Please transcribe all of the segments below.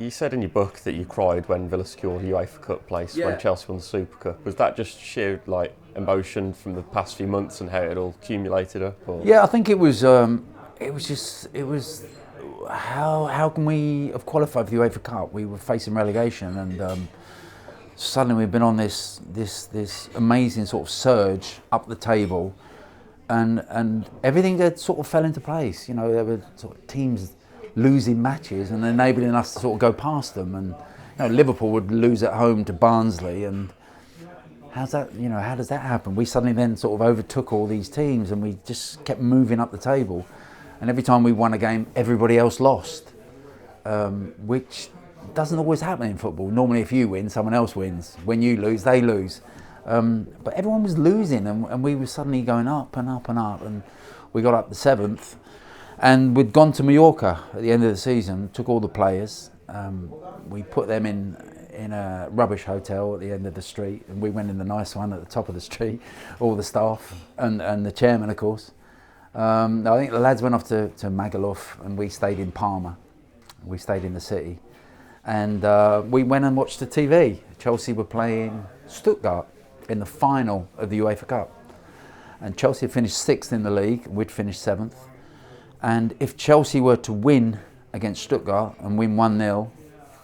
You said in your book that you cried when Villa secured the UEFA Cup place when Chelsea won the Super Cup. Was that just sheer emotion from the past few months and how it all accumulated up? Or? Yeah, I think it was. How can we have qualified for the UEFA Cup? We were facing relegation, and suddenly we've been on this amazing sort of surge up the table, and everything had sort of fell into place. You know, there were sort of teams losing matches and enabling us to sort of go past them, and Liverpool would lose at home to Barnsley, and how does that happen? We suddenly then sort of overtook all these teams, and we just kept moving up the table, and every time we won a game, everybody else lost, which doesn't always happen in football. Normally, if you win, someone else wins. When you lose, they lose. But everyone was losing, and we were suddenly going up and up and up, and we got up to 7th. And we'd gone to Mallorca at the end of the season, took all the players. We put them in a rubbish hotel at the end of the street, and we went in the nice one at the top of the street, all the staff and the chairman, of course. I think the lads went off to Magaluf, and we stayed in Palma. We stayed in the city. And we went and watched the TV. Chelsea were playing Stuttgart in the final of the UEFA Cup. And Chelsea finished 6th in the league, we'd finished 7th. And if Chelsea were to win against Stuttgart and win 1-0,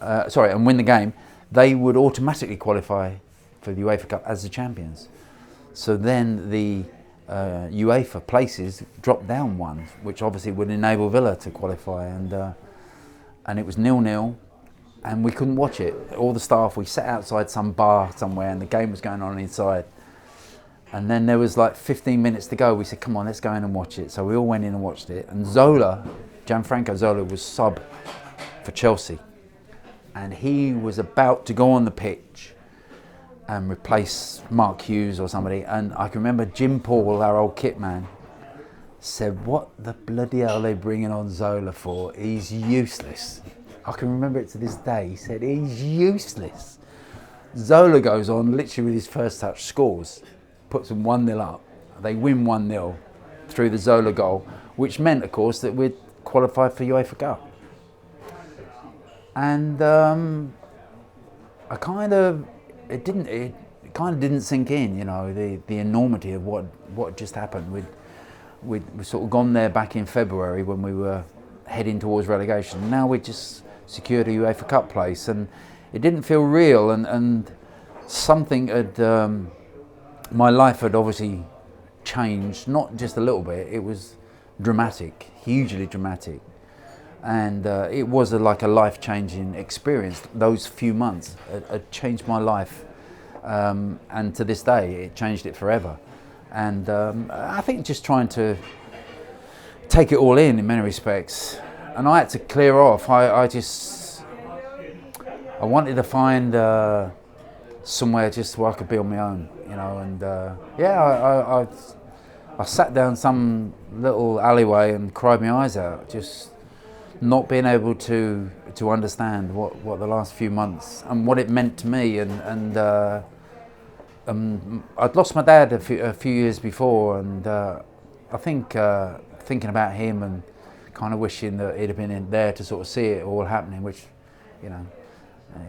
and win the game, they would automatically qualify for the UEFA Cup as the champions. So then the UEFA places dropped down one, which obviously would enable Villa to qualify. And it was 0-0, and we couldn't watch it. All the staff, we sat outside some bar somewhere, and the game was going on inside. And then there was 15 minutes to go. We said, come on, let's go in and watch it. So we all went in and watched it. And Zola, Gianfranco Zola, was sub for Chelsea. And he was about to go on the pitch and replace Mark Hughes or somebody. And I can remember Jim Paul, our old kit man, said, what the bloody hell are they bringing on Zola for? He's useless. I can remember it to this day. He said, he's useless. Zola goes on, literally with his first touch, scores. Puts them 1-0 up. They win 1-0 through the Zola goal, which meant, of course, that we'd qualified for UEFA Cup. And it kind of didn't sink in, the enormity of what just happened. We'd sort of gone there back in February when we were heading towards relegation. Now we'd just secured a UEFA Cup place, and it didn't feel real, and something had. My life had obviously changed, not just a little bit. It was dramatic, hugely dramatic, and it was like a life-changing experience. Those few months had changed my life, and to this day, it changed it forever. And I think just trying to take it all in many respects. And I had to clear off. I wanted to find somewhere just where I could be on my own, and I sat down some little alleyway and cried my eyes out, just not being able to understand what the last few months and what it meant to me, and I'd lost my dad a few years before, and I think thinking about him and kind of wishing that he'd have been in there to sort of see it all happening, which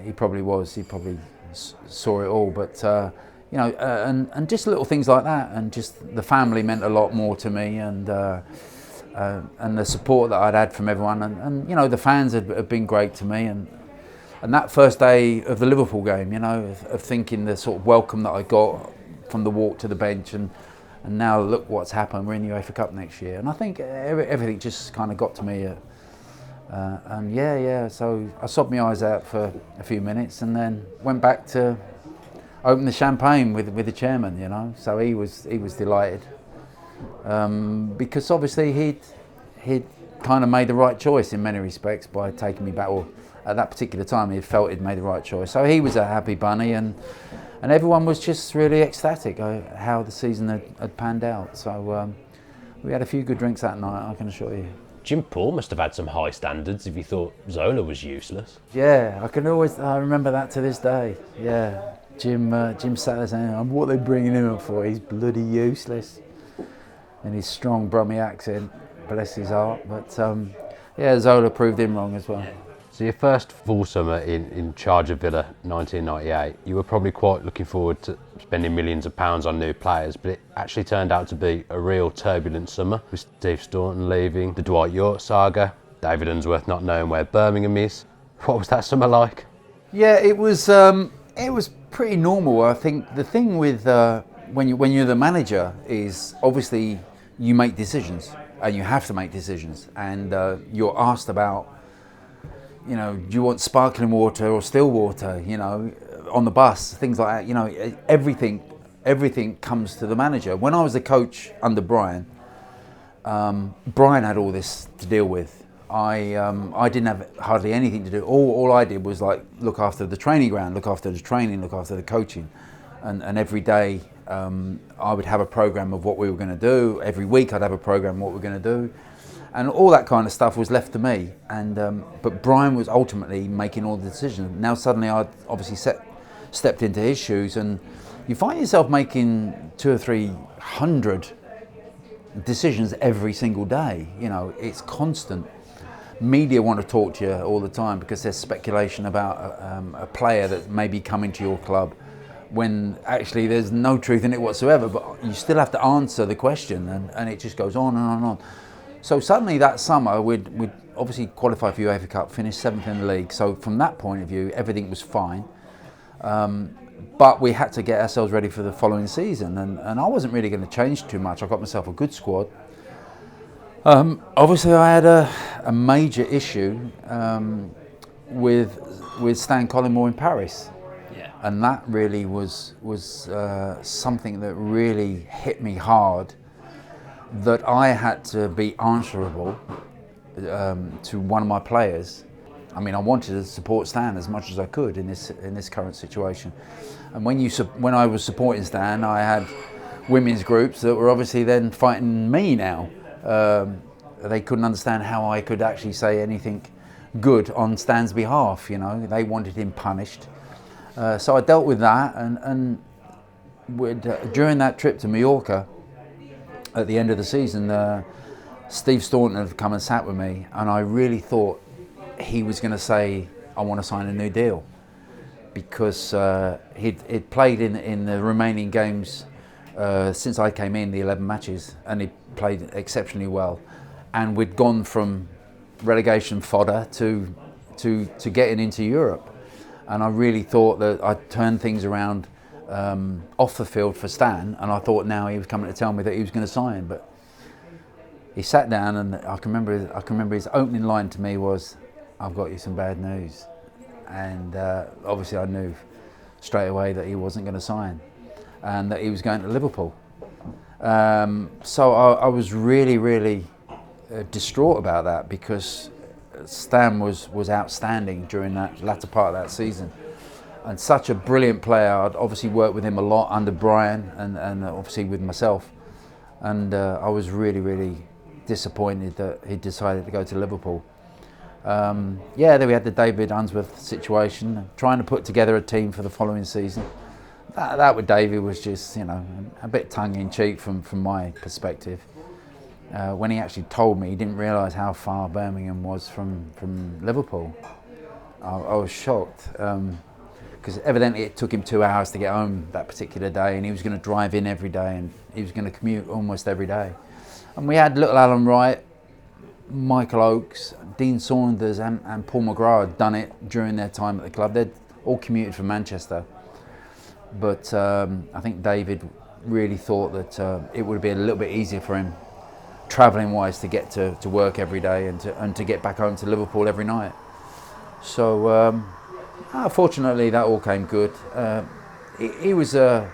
he probably was. He probably saw it all, but and just little things like that, and just the family meant a lot more to me, and the support that I'd had from everyone, and the fans had been great to me, and that first day of the Liverpool game, of thinking the sort of welcome that I got from the walk to the bench, and now look what's happened. We're in the UEFA Cup next year, and I think everything just kind of got to me. So I sobbed my eyes out for a few minutes, and then went back to open the champagne with the chairman. So he was delighted, because obviously he'd kind of made the right choice in many respects by taking me back. Or at that particular time, he felt he'd made the right choice. So he was a happy bunny, and everyone was just really ecstatic how the season had panned out. So we had a few good drinks that night, I can assure you. Jim Paul must have had some high standards if he thought Zola was useless. Yeah, I remember that to this day. Yeah, Jim sat there saying, what are they bringing him up for? He's bloody useless. And his strong Brummie accent, bless his heart. But Zola proved him wrong as well. So your first full summer in charge of Villa, 1998, you were probably quite looking forward to spending millions of pounds on new players, but it actually turned out to be a real turbulent summer, with Steve Staunton leaving, the Dwight York saga, David Unsworth not knowing where Birmingham is. What was that summer like? Yeah, it was pretty normal. I think the thing with when you're the manager is obviously you make decisions and you have to make decisions, and you're asked about, you know, do you want sparkling water or still water, you know, on the bus, things like that. You know, everything comes to the manager. When I was the coach under Brian, Brian had all this to deal with. I didn't have hardly anything to do. All I did was like look after the training ground, look after the training, look after the coaching, and every day I would have a program of what we were going to do. Every week I'd have a program of what we were going to do. And all that kind of stuff was left to me, but Brian was ultimately making all the decisions. Now suddenly I'd obviously stepped into his shoes, and you find yourself making 200 or 300 decisions every single day. You know, it's constant. Media want to talk to you all the time because there's speculation about a player that may be coming to your club, when actually there's no truth in it whatsoever, but you still have to answer the question, and it just goes on and on and on. So suddenly that summer, we'd obviously qualified for UEFA Cup, finished 7th in the league. So from that point of view, everything was fine. But we had to get ourselves ready for the following season. And I wasn't really going to change too much. I got myself a good squad. Obviously, I had a major issue with Stan Collymore in Paris. Yeah. And that really was something that really hit me hard, that I had to be answerable to one of my players. I mean, I wanted to support Stan as much as I could in this current situation. And when I was supporting Stan, I had women's groups that were obviously then fighting me now. They couldn't understand how I could actually say anything good on Stan's behalf. You know, they wanted him punished. So I dealt with that, and during that trip to Mallorca, at the end of the season, Steve Staunton had come and sat with me, and I really thought he was going to say, I want to sign a new deal, because he'd played in the remaining games since I came in, the 11 matches, and he played exceptionally well, and we'd gone from relegation fodder to getting into Europe, and I really thought that I'd turned things around off the field for Stan, and I thought now he was coming to tell me that he was going to sign. But he sat down, and I can remember his opening line to me was, "I've got you some bad news," and obviously I knew straight away that he wasn't going to sign, and that he was going to Liverpool. So I was really distraught about that, because Stan was outstanding during that latter part of that season. And such a brilliant player. I'd obviously worked with him a lot under Brian, and obviously with myself. And I was really disappointed that he decided to go to Liverpool. Then we had the David Unsworth situation, trying to put together a team for the following season. That with David was just, you know, a bit tongue-in-cheek from my perspective. When he actually told me, he didn't realise how far Birmingham was from Liverpool. I was shocked. Because evidently it took him 2 hours to get home that particular day, and he was going to drive in every day, and he was going to commute almost every day. And we had little Alan Wright, Michael Oakes, Dean Saunders and Paul McGrath had done it during their time at the club. They'd all commuted from Manchester. But I think David really thought that it would be a little bit easier for him, travelling wise, to get to work every day and to get back home to Liverpool every night. So fortunately that all came good. He was an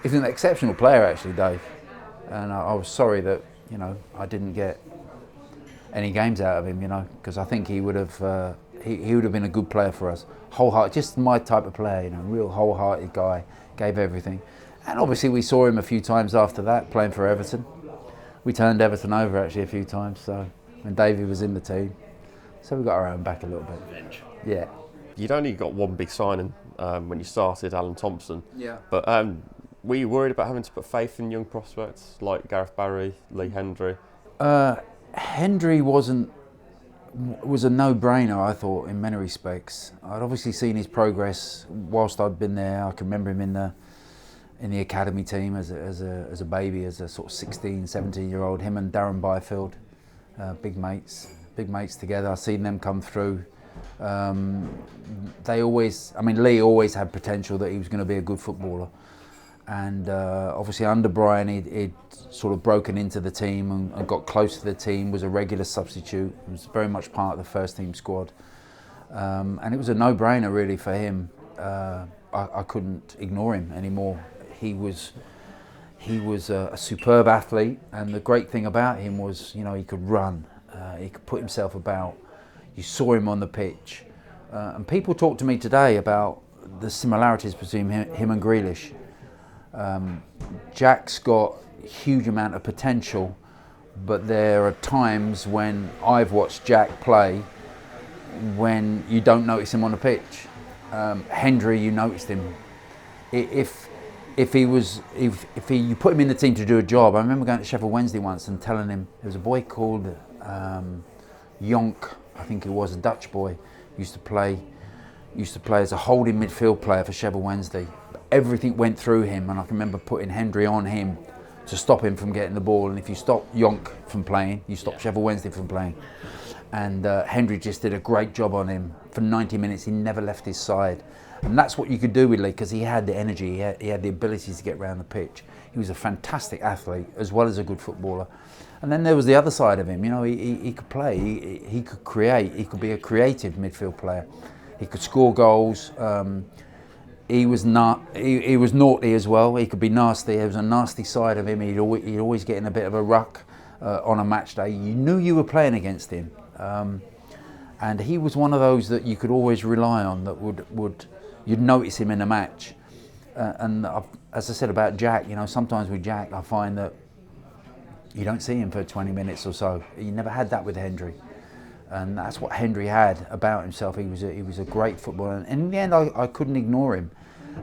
exceptional player actually, Dave, and I was sorry that, you know, I didn't get any games out of him, you know, because I think he would have he would have been a good player for us. Wholehearted, just my type of player, you know, real wholehearted guy, gave everything. And obviously we saw him a few times after that playing for Everton. We turned Everton over actually a few times, so when Davey was in the team. So we got our own back a little bit. Revenge. Yeah. You'd only got one big signing when you started, Alan Thompson. Yeah. But were you worried about having to put faith in young prospects like Gareth Barry, Lee Hendry? Hendry wasn't was a no-brainer, I thought, in many respects. I'd obviously seen his progress whilst I'd been there. I can remember him in the academy team as a baby, as a sort of 16, 17-year-old. Him and Darren Byfield, big mates together. I've seen them come through. Lee always had potential that he was going to be a good footballer. And obviously under Brian, he'd sort of broken into the team and got close to the team, was a regular substitute, was very much part of the first team squad. And it was a no-brainer really for him. I couldn't ignore him anymore. He was a superb athlete, and the great thing about him was, he could run, he could put himself about. You saw him on the pitch. And people talk to me today about the similarities between him and Grealish. Jack's got a huge amount of potential, but there are times when I've watched Jack play when you don't notice him on the pitch. Hendry, you noticed him. If you put him in the team to do a job, I remember going to Sheffield Wednesday once and telling him there was a boy called Jonk, I think he was, a Dutch boy, used to play as a holding midfield player for Sheffield Wednesday. Everything went through him, and I can remember putting Hendry on him to stop him from getting the ball. And if you stop Jonk from playing, you stop Sheffield Wednesday from playing. And Hendry just did a great job on him. For 90 minutes, he never left his side. And that's what you could do with Lee, because he had the energy, he had the ability to get around the pitch. He was a fantastic athlete as well as a good footballer. And then there was the other side of him. He could play, he could create, he could be a creative midfield player. He could score goals. He was naughty as well. He could be nasty. There was a nasty side of him. He'd always get in a bit of a ruck on a match day. You knew you were playing against him, and he was one of those that you could always rely on. That you'd notice him in a match. As I said about Jack, sometimes with Jack, I find that you don't see him for 20 minutes or so. You never had that with Hendry. And that's what Hendry had about himself. He was a great footballer, and in the end, I couldn't ignore him.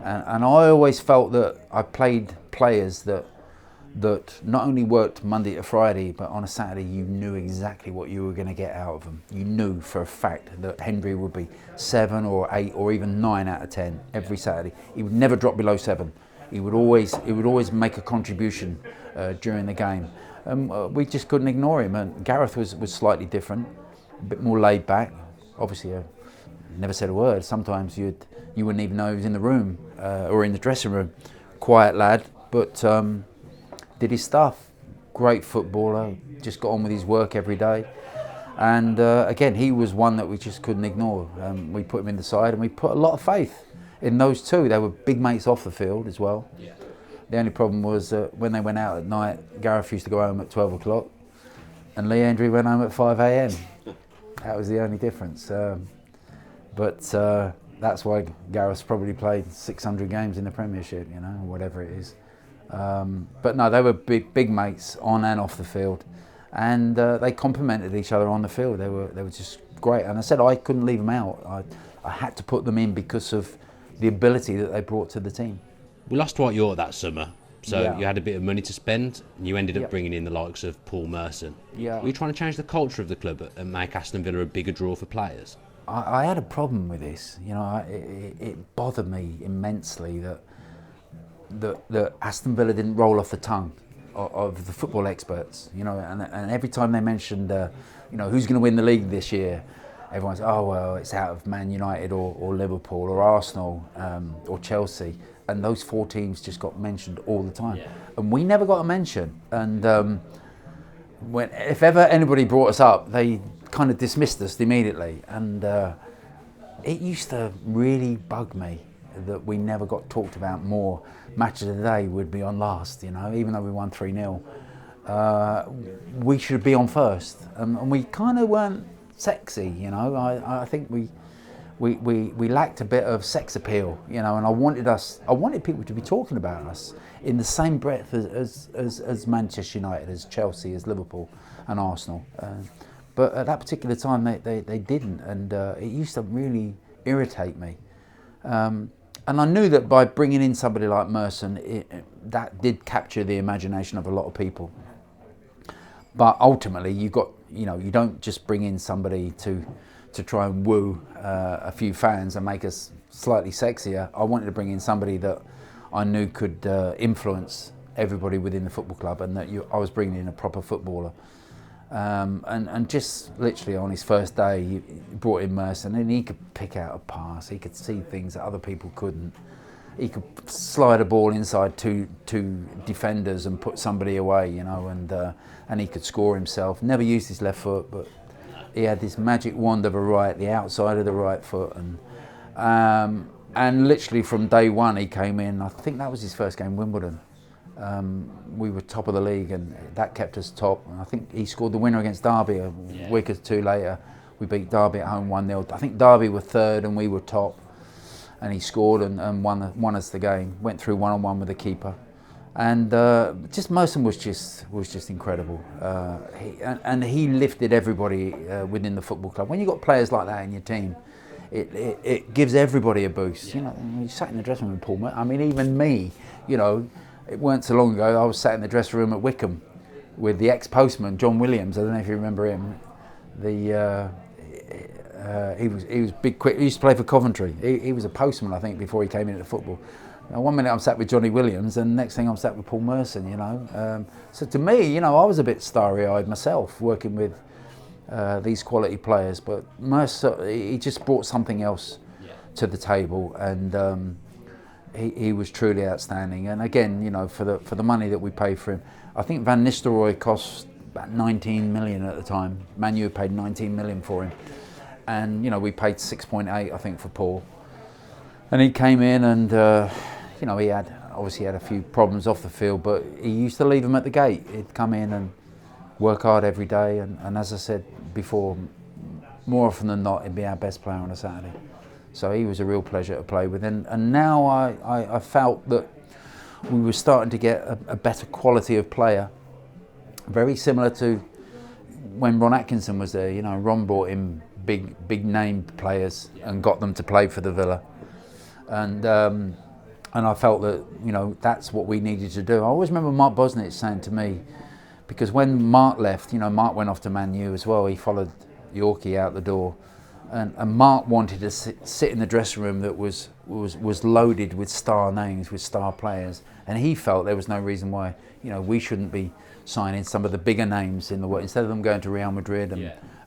And I always felt that I played players that not only worked Monday to Friday, but on a Saturday you knew exactly what you were going to get out of them. You knew for a fact that Hendry would be 7 or 8 or even 9 out of 10 every Saturday. He would never drop below 7. He would always make a contribution during the game. We just couldn't ignore him. And Gareth was slightly different. A bit more laid back. Obviously, never said a word. Sometimes you wouldn't even know he was in the room or in the dressing room. Quiet lad, but did his stuff. Great footballer. Just got on with his work every day. And again, he was one that we just couldn't ignore. We put him in the side, and we put a lot of faith in those two. They were big mates off the field as well. Yeah. The only problem was when they went out at night, Gareth used to go home at 12 o'clock, and Lee Hendry went home at 5 a.m. That was the only difference. But that's why Gareth's probably played 600 games in the Premiership, whatever it is. But no, they were big mates on and off the field, and they complemented each other on the field. They were just great. And I said I couldn't leave them out. I had to put them in because of the ability that they brought to the team. We lost Dwight York that summer. So you had a bit of money to spend, and you ended up bringing in the likes of Paul Merson. Yeah. Were you trying to change the culture of the club and make Aston Villa a bigger draw for players? I had a problem with this. It bothered me immensely that Aston Villa didn't roll off the tongue of the football experts. And every time they mentioned, who's going to win the league this year, everyone's, oh well, it's out of Man United or Liverpool or Arsenal or Chelsea. And those 4 teams just got mentioned all the time. Yeah. And we never got a mention. And if ever anybody brought us up, they kind of dismissed us immediately. And it used to really bug me that we never got talked about more. Match of the day would be on last, even though we won 3-0. We should be on first. And we kind of weren't sexy, I think we lacked a bit of sex appeal, and I wanted people to be talking about us in the same breath as Manchester United, as Chelsea, as Liverpool and Arsenal. But at that particular time they didn't, and it used to really irritate me. And I knew that by bringing in somebody like Merson, that did capture the imagination of a lot of people. But ultimately, you've got you don't just bring in somebody to try and woo a few fans and make us slightly sexier. I wanted to bring in somebody that I knew could influence everybody within the football club, and that I was bringing in a proper footballer. And just literally on his first day, he brought in Merson, and he could pick out a pass. He could see things that other people couldn't. He could slide a ball inside two defenders and put somebody away, and he could score himself. Never used his left foot, but he had this magic wand of a right, the outside of the right foot, and literally from day one he came in. I think that was his first game, Wimbledon. We were top of the league, and that kept us top. And I think he scored the winner against Derby a week or two later. We beat Derby at home 1-0. I think Derby were third and we were top, and he scored and won us the game. Went through 1-on-1 with the keeper, and just Merson was just incredible. He lifted everybody within the football club. When you've got players like that in your team, it gives everybody a boost. You sat in the dressing room with Paul Merson. I mean, even me, it weren't so long ago, I was sat in the dressing room at Wickham with the ex-postman, John Williams. I don't know if you remember him. He was big, quick. He used to play for Coventry. He was a postman, I think, before he came into football. Now, one minute I'm sat with Johnny Williams, and next thing I'm sat with Paul Merson, So to me, I was a bit starry-eyed myself working with these quality players. But Merson, he just brought something else to the table, and he was truly outstanding. And again, for the money that we paid for him, I think Van Nistelrooy cost about 19 million at the time. Man U paid 19 million for him, and we paid 6.8, I think, for Paul. And he came in, and he had a few problems off the field, but he used to leave him at the gate. He'd come in and work hard every day, and as I said before, more often than not, he'd be our best player on a Saturday. So he was a real pleasure to play with, and now I felt that we were starting to get a better quality of player, very similar to when Ron Atkinson was there. Ron brought in big name players and got them to play for the Villa, and I felt that that's what we needed to do. I always remember Mark Bosnich saying to me, because when Mark left, Mark went off to Man U as well. He followed Yorkie out the door. And Mark wanted to sit in the dressing room that was loaded with star names, with star players, and he felt there was no reason why we shouldn't be signing some of the bigger names in the world. Instead of them going to Real Madrid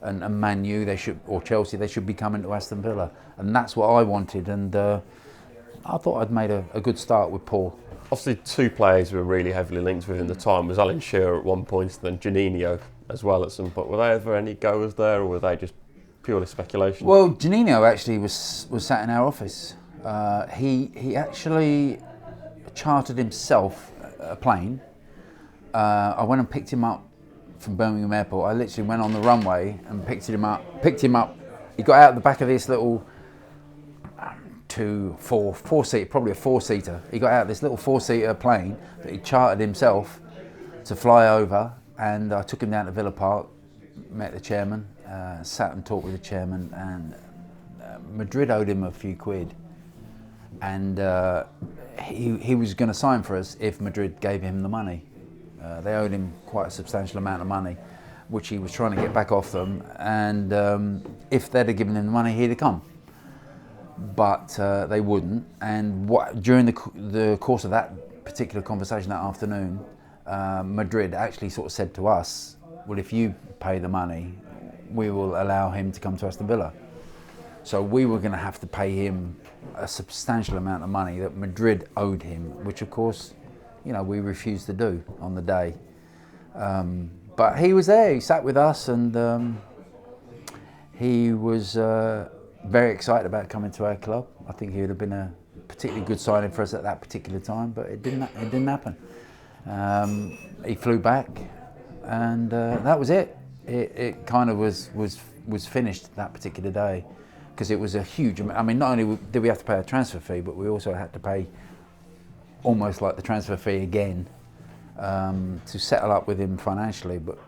and Man U, or Chelsea, they should be coming to Aston Villa, and that's what I wanted. And I thought I'd made a good start with Paul. Obviously, two players who were really heavily linked with him at the time was Juninho Shearer at one point, and then Juninho as well at some point. Were there ever any goers there, or were they just purely speculation? Well, Juninho actually was sat in our office. He actually chartered himself a plane. I went and picked him up from Birmingham Airport. I literally went on the runway and picked him up. He got out the back of this little four-seater, probably a four-seater. He got out this little four-seater plane that he chartered himself to fly over, and I took him down to Villa Park, met the chairman, sat and talked with the chairman, and Madrid owed him a few quid, and he was going to sign for us if Madrid gave him the money. They owed him quite a substantial amount of money, which he was trying to get back off them, and if they'd have given him the money, he'd have come. But they wouldn't, and during the course of that particular conversation that afternoon, Madrid actually sort of said to us, well, if you pay the money, we will allow him to come to Aston Villa. So we were going to have to pay him a substantial amount of money that Madrid owed him, which of course, we refused to do on the day. But he was there, he sat with us, and he was very excited about coming to our club. I think he would have been a particularly good signing for us at that particular time, but it didn't happen. He flew back, and that was it. It kind of was finished that particular day, because it was a huge amount. I mean, not only did we have to pay a transfer fee, but we also had to pay almost like the transfer fee again to settle up with him financially. But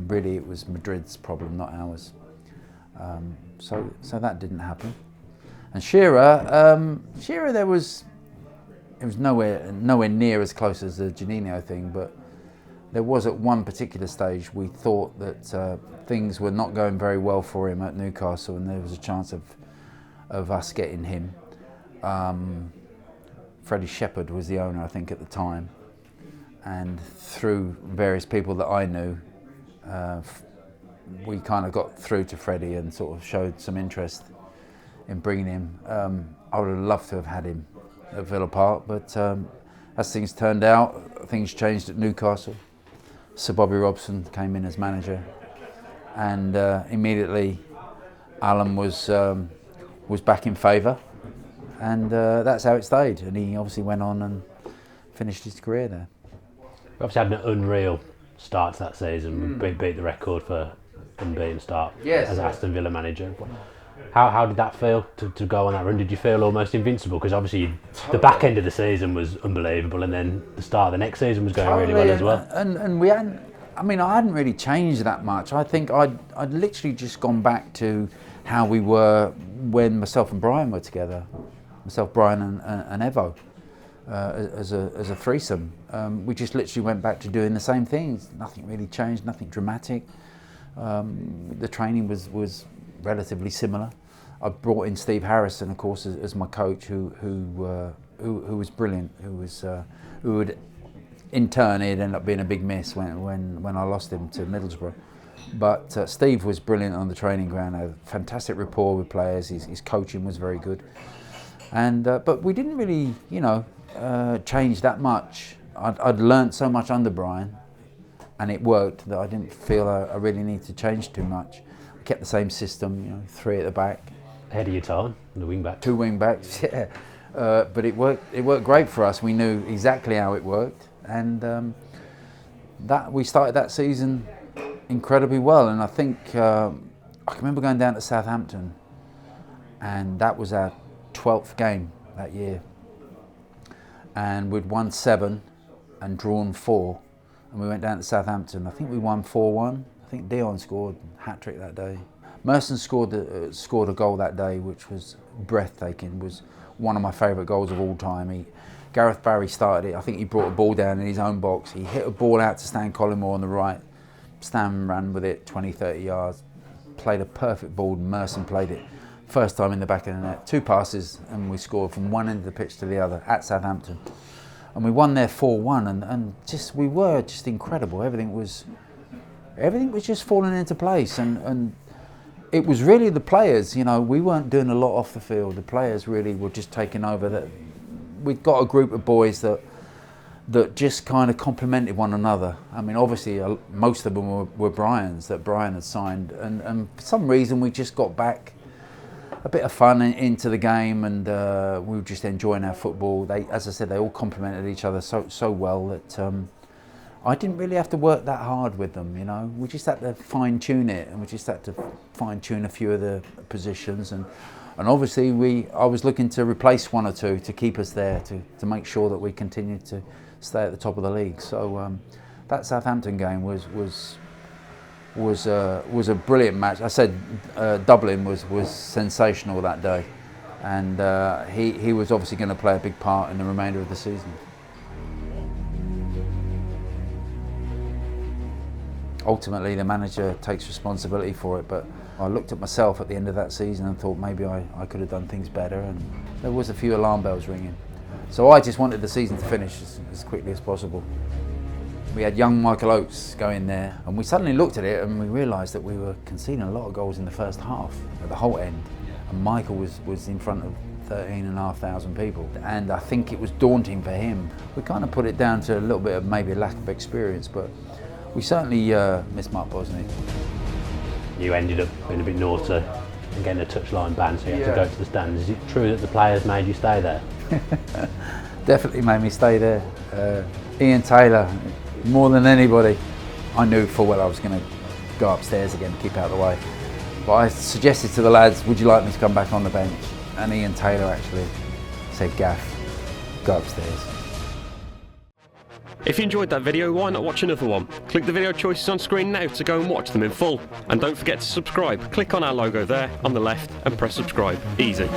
really, it was Madrid's problem, not ours. So that didn't happen. And Shearer, it was nowhere near as close as the Juninho thing, but there was at one particular stage we thought that things were not going very well for him at Newcastle, and there was a chance of us getting him. Freddie Shepherd was the owner, I think, at the time, and through various people that I knew, we kind of got through to Freddie and sort of showed some interest in bringing him. I would have loved to have had him at Villa Park, but as things turned out, things changed at Newcastle. Sir Bobby Robson came in as manager, and immediately Alan was back in favour, and that's how it stayed. And he obviously went on and finished his career there. We obviously had an unreal start to that season. We beat the record for unbeaten start as Aston Villa manager. How did that feel to go on that run? Did you feel almost invincible? Because obviously the back end of the season was unbelievable, and then the start of the next season was going really well as well. And we hadn't, I mean, I hadn't really changed that much. I think I'd literally just gone back to how we were when myself and Brian were together. Myself, Brian and Evo as a threesome. We just literally went back to doing the same things. Nothing really changed, nothing dramatic. The training was relatively similar. I brought in Steve Harrison, of course, as my coach, who was brilliant. Who would, in turn, he'd end up being a big miss when I lost him to Middlesbrough. But Steve was brilliant on the training ground. Had a fantastic rapport with players. His coaching was very good. And but we didn't really, change that much. I'd learnt so much under Brian, and it worked, that I didn't feel I really need to change too much. I kept the same system, 3 at the back. Ahead of your time, the wing back. 2 wing backs, yeah. But it worked great for us. We knew exactly how it worked, and that we started that season incredibly well. And I think I can remember going down to Southampton, and that was our 12th game that year, and we'd won 7 and drawn 4, and we went down to Southampton. I think we won 4-1. I think Dion scored a hat-trick that day. Merson scored a goal that day, which was breathtaking. Was one of my favourite goals of all time. Gareth Barry started it. I think he brought a ball down in his own box. He hit a ball out to Stan Collymore on the right. Stan ran with it 20, 30 yards, played a perfect ball. Merson played it first time in the back of the net. 2 passes, and we scored from one end of the pitch to the other at Southampton. And we won there 4-1, and we were just incredible. Everything was just falling into place, and it was really the players. We weren't doing a lot off the field. The players really were just taking over. That we'd got a group of boys that just kind of complemented one another. I mean, obviously most of them were Brian's that Brian had signed, and for some reason we just got back a bit of fun into the game, and we were just enjoying our football. As I said, they all complemented each other so well that I didn't really have to work that hard with them. We just had to fine tune it, and we just had to fine tune a few of the positions, and obviously I was looking to replace 1 or 2 to keep us there, to make sure that we continued to stay at the top of the league. So that Southampton game was a brilliant match. I said Dublin was sensational that day, and he was obviously going to play a big part in the remainder of the season. Ultimately, the manager takes responsibility for it, but I looked at myself at the end of that season and thought maybe I could have done things better, and there was a few alarm bells ringing. So I just wanted the season to finish as quickly as possible. We had young Michael Oates go in there, and we suddenly looked at it and we realised that we were conceding a lot of goals in the first half at the whole end, and Michael was in front of 13,500 people, and I think it was daunting for him. We kind of put it down to a little bit of maybe a lack of experience, but we certainly missed Mark Bosney. You ended up being a bit naughty and getting a touchline ban, so you had to go to the stands. Is it true that the players made you stay there? Definitely made me stay there. Ian Taylor, more than anybody, I knew full well I was going to go upstairs again, keep out of the way. But I suggested to the lads, would you like me to come back on the bench? And Ian Taylor actually said, Gaff, go upstairs. If you enjoyed that video, why not watch another one? Click the video choices on screen now to go and watch them in full. And don't forget to subscribe. Click on our logo there on the left and press subscribe. Easy.